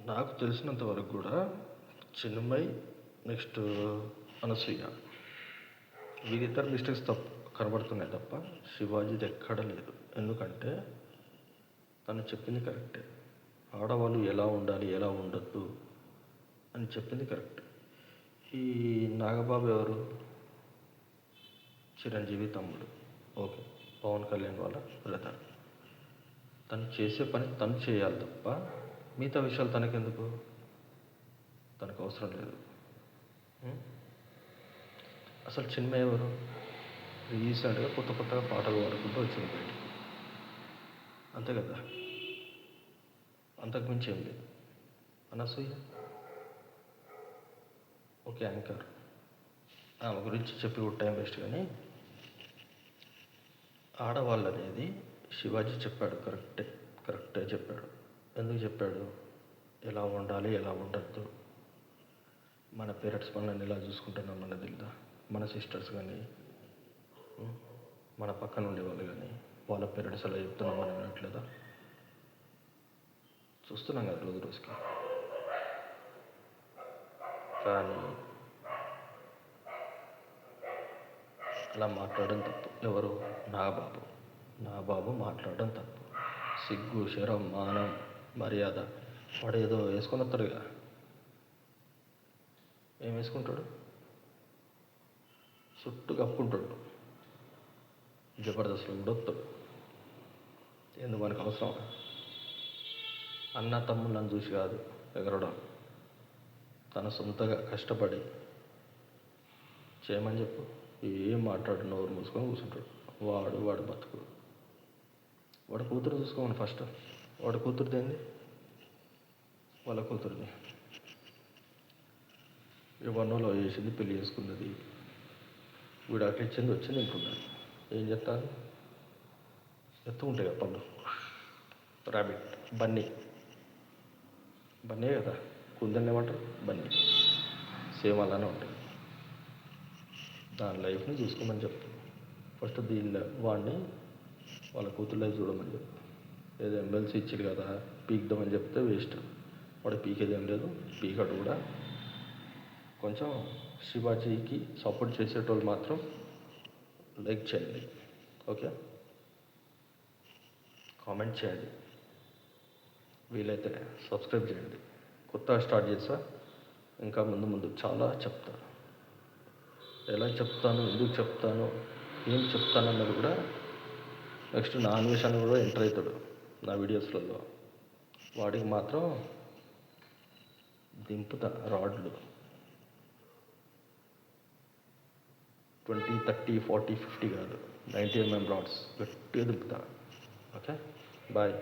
నాకు తెలిసినంత వరకు కూడా చిన్మయ్ నెక్స్ట్ అనసూయ వీరిద్దరు మిస్టేక్స్ కనబడుతున్నాయి తప్ప శివాజీది ఎక్కడ లేదు. ఎందుకంటే తను చెప్పింది కరెక్టే. ఆడవాళ్ళు ఎలా ఉండాలి ఎలా ఉండద్దు అని చెప్పింది కరెక్ట్. ఈ నాగబాబు ఎవరు? చిరంజీవి తమ్ముడు. ఓకే, పవన్ కళ్యాణ్ వాళ్ళ బ్రదర్. తను చేసే పని తను చేయాలి తప్ప మిగతా విషయాలు తనకెందుకు? తనకు అవసరం లేదు. అసలు చిన్మయ్ ఎవరు? రీసెంట్గా కొత్తగా పాటలు పాడుకుంటూ వచ్చింది బయటికి, అంతే కదా. అంతకుమించి ఏం లేదు. అనసూయ ఓకే యాంకర్, ఆమె గురించి చెప్పి కూడా టైం వేస్ట్. కానీ ఆడవాళ్ళు అనేది శివాజీ చెప్పాడు, కరెక్టే చెప్పాడు. ఎందుకు చెప్పాడు? ఎలా ఉండాలి ఎలా ఉండద్దు, మన పేరెంట్స్ మనల్ని ఎలా చూసుకుంటున్నాం మనది తెలుదా? మన సిస్టర్స్ కానీ మన పక్కన ఉండేవాళ్ళు కానీ వాళ్ళ పేరెంట్స్ అలా చెప్తున్నాం మనం వినట్లేదా? చూస్తున్నాం కదా రోజు రోజుకి. కానీ అలా మాట్లాడడం తప్పు. ఎవరు? నా బాబు మాట్లాడడం తప్పు. సిగ్గు శరం మానం మర్యాద. వాడు ఏదో వేసుకొని వస్తాడుగా. ఏం వేసుకుంటాడు? చుట్టూ కప్పుకుంటాడు. జబర్దస్త్లో కూడా వస్తాడు. ఎందుకు మనకు అవసరం? అన్న తమ్ముళ్ళని చూసి కాదు ఎగరడం, తన సొంతగా కష్టపడి చేయమని చెప్పు. ఏం మాట్లాడు, నోరు మూసుకొని కూర్చుంటాడు. వాడు బతుకు. వాడు కూతురు చూసుకోమని ఫస్ట్. వాడు కూతురుది ఏంది? వాళ్ళ కూతురుది ఎవరినోలో చేసింది, పెళ్లి చేసుకున్నది. వీడు అట్లా ఇచ్చింది వచ్చింది ఇంటున్నాడు. ఏం చెప్తాను? ఎత్తు ఉంటాయి కదా పళ్ళు. ర్యాబిట్, బన్నీ కదా. కుందని ఏమంటారు? బన్నీ. సేమ్ అలానే ఉంటుంది. దాని లైఫ్ని చూసుకోమని చెప్పు ఫస్ట్. వాడిని వాళ్ళ కూతురు లైఫ్ చూడమని చెప్పు. ఏదో ఎమ్మెల్సీ ఇచ్చాడు కదా పీక్దామని చెప్తే వేస్ట్. వాడు పీకేది ఏం లేదు, పీకడు కూడా. కొంచెం శివాజీకి సపోర్ట్ చేసేటోళ్ళు మాత్రం లైక్ చేయండి, ఓకే, కామెంట్ చేయండి, వీలైతే సబ్స్క్రైబ్ చేయండి. కొత్తగా స్టార్ట్ చేస్తా. ఇంకా ముందు చాలా చెప్తా. ఎలా చెప్తాను, ఎందుకు చెప్తాను, ఏం చెప్తాను అన్నది కూడా నెక్స్ట్ నా అన్వేషణ కూడా ఎంటర్ అవుతాడు నా వీడియోస్లలో. వాడికి మాత్రం దింపుతా రాడ్లు 20, 30, 40, 50 కాదు, 90 mm రాడ్స్ గట్టిగా దింపుతా. Okay, bye.